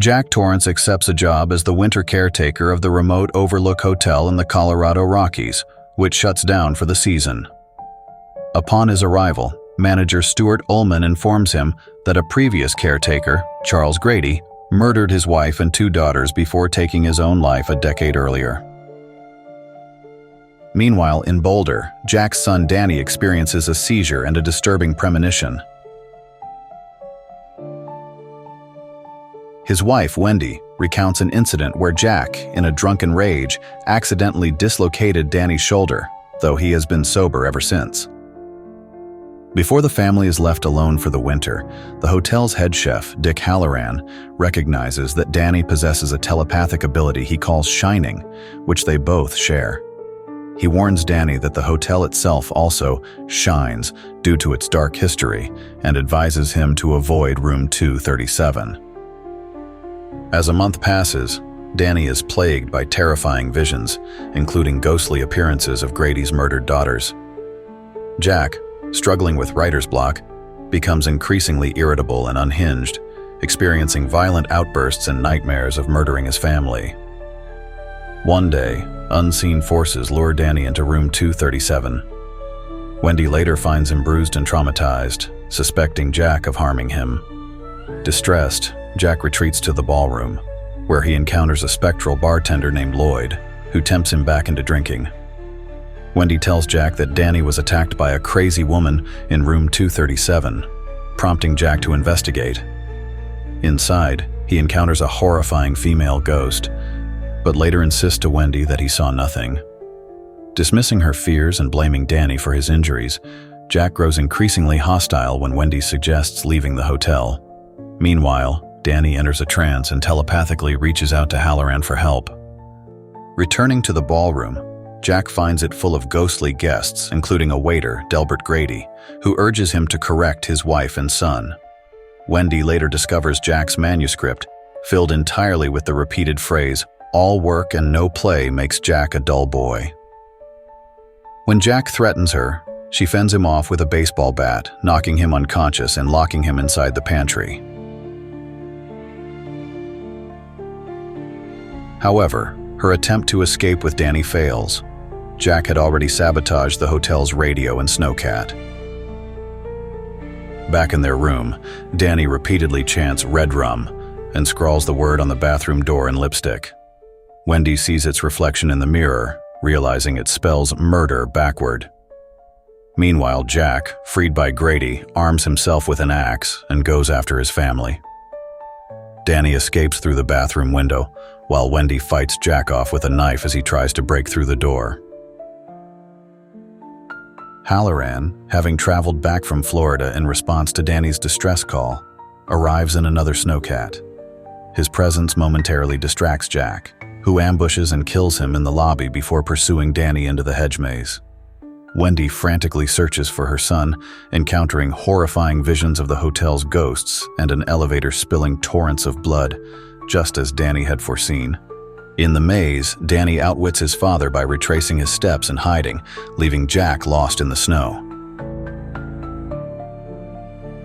Jack Torrance accepts a job as the winter caretaker of the remote Overlook Hotel in the Colorado Rockies, which shuts down for the season. Upon his arrival, manager Stuart Ullman informs him that a previous caretaker, Charles Grady, murdered his wife and 2 daughters before taking his own life a decade earlier. Meanwhile, in Boulder, Jack's son Danny experiences a seizure and a disturbing premonition. His wife, Wendy, recounts an incident where Jack, in a drunken rage, accidentally dislocated Danny's shoulder, though he has been sober ever since. Before the family is left alone for the winter, the hotel's head chef, Dick Halloran, recognizes that Danny possesses a telepathic ability he calls shining, which they both share. He warns Danny that the hotel itself also shines due to its dark history and advises him to avoid room 237. As a month passes, Danny is plagued by terrifying visions, including ghostly appearances of Grady's murdered daughters. Jack, struggling with writer's block, becomes increasingly irritable and unhinged, experiencing violent outbursts and nightmares of murdering his family. One day, unseen forces lure Danny into room 237. Wendy later finds him bruised and traumatized, suspecting Jack of harming him. Distressed, Jack retreats to the ballroom, where he encounters a spectral bartender named Lloyd, who tempts him back into drinking. Wendy tells Jack that Danny was attacked by a crazy woman in room 237, prompting Jack to investigate. Inside, he encounters a horrifying female ghost, but later insists to Wendy that he saw nothing. Dismissing her fears and blaming Danny for his injuries, Jack grows increasingly hostile when Wendy suggests leaving the hotel. Meanwhile, Danny enters a trance and telepathically reaches out to Halloran for help. Returning to the ballroom, Jack finds it full of ghostly guests, including a waiter, Delbert Grady, who urges him to correct his wife and son. Wendy later discovers Jack's manuscript, filled entirely with the repeated phrase, "All work and no play makes Jack a dull boy." When Jack threatens her, she fends him off with a baseball bat, knocking him unconscious and locking him inside the pantry. However, her attempt to escape with Danny fails. Jack had already sabotaged the hotel's radio and snowcat. Back in their room, Danny repeatedly chants "Red Rum" and scrawls the word on the bathroom door in lipstick. Wendy sees its reflection in the mirror, realizing it spells murder backward. Meanwhile, Jack, freed by Grady, arms himself with an axe and goes after his family. Danny escapes through the bathroom window, while Wendy fights Jack off with a knife as he tries to break through the door. Halloran, having traveled back from Florida in response to Danny's distress call, arrives in another snowcat. His presence momentarily distracts Jack, who ambushes and kills him in the lobby before pursuing Danny into the hedge maze. Wendy frantically searches for her son, encountering horrifying visions of the hotel's ghosts and an elevator spilling torrents of blood, just as Danny had foreseen. In the maze, Danny outwits his father by retracing his steps and hiding, leaving Jack lost in the snow.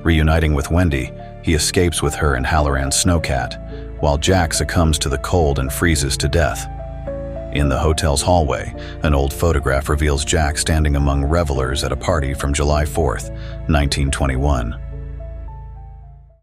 Reuniting with Wendy, he escapes with her and Halloran's snowcat, while Jack succumbs to the cold and freezes to death. In the hotel's hallway, an old photograph reveals Jack standing among revelers at a party from July 4th, 1921.